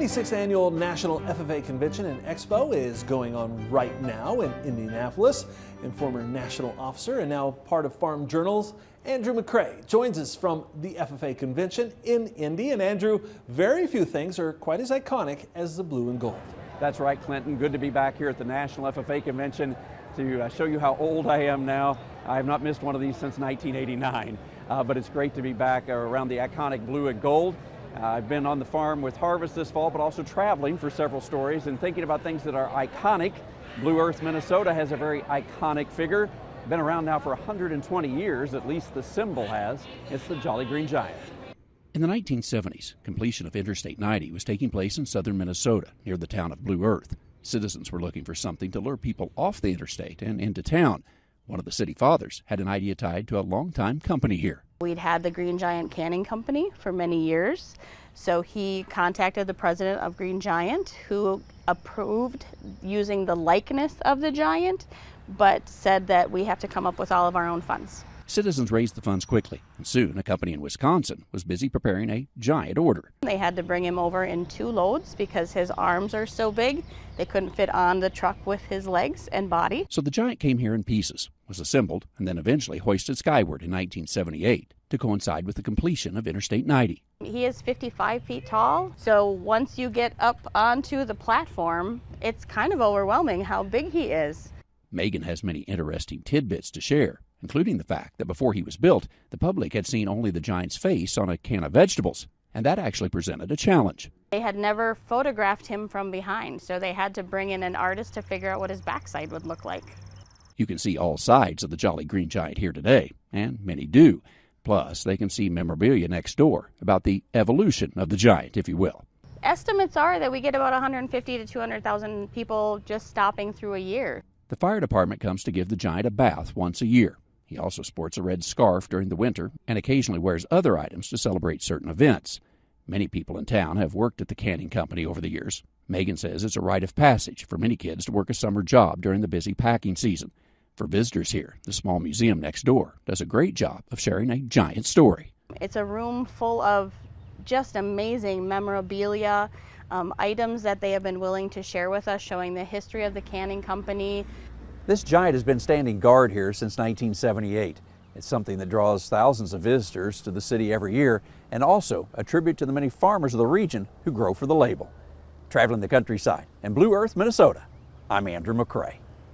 96th Annual National FFA Convention and Expo is going on right now in Indianapolis. And former national officer and now part of Farm Journal's Andrew McCrae joins us from the FFA Convention in Indy. And Andrew, very few things are quite as iconic as the blue and gold. That's right, Clinton. Good to be back here at the National FFA Convention to show you how old I am now. I have not missed one of these since 1989, but it's great to be back around the iconic blue and gold. I've been on the farm with Harvest this fall, but also traveling for several stories and thinking about things that are iconic. Blue Earth, Minnesota has a very iconic figure. Been around now for 120 years, at least the symbol has. It's the Jolly Green Giant. In the 1970s, completion of Interstate 90 was taking place in southern Minnesota, near the town of Blue Earth. Citizens were looking for something to lure people off the interstate and into town. One of the city fathers had an idea tied to a longtime company here. We'd had the Green Giant Canning Company for many years, so he contacted the president of Green Giant, who approved using the likeness of the giant, but said that we have to come up with all of our own funds. Citizens raised the funds quickly, and soon a company in Wisconsin was busy preparing a giant order. They had to bring him over in 2 loads because his arms are so big, they couldn't fit on the truck with his legs and body. So the giant came here in pieces, was assembled, and then eventually hoisted skyward in 1978 to coincide with the completion of Interstate 90. He is 55 feet tall, so once you get up onto the platform, it's kind of overwhelming how big he is. Megan has many interesting tidbits to share, including the fact that before he was built, the public had seen only the giant's face on a can of vegetables, and that actually presented a challenge. They had never photographed him from behind, so they had to bring in an artist to figure out what his backside would look like. You can see all sides of the Jolly Green Giant here today, and many do. Plus, they can see memorabilia next door about the evolution of the giant, if you will. Estimates are that we get about 150 to 200,000 people just stopping through a year. The fire department comes to give the giant a bath once a year. He also sports a red scarf during the winter and occasionally wears other items to celebrate certain events. Many people in town have worked at the canning company over the years. Megan says it's a rite of passage for many kids to work a summer job during the busy packing season. For visitors here, the small museum next door does a great job of sharing a giant story. It's a room full of just amazing memorabilia, items that they have been willing to share with us, showing the history of the canning company. This giant has been standing guard here since 1978. It's something that draws thousands of visitors to the city every year, and also a tribute to the many farmers of the region who grow for the label. Traveling the countryside in Blue Earth, Minnesota, I'm Andrew McCrae.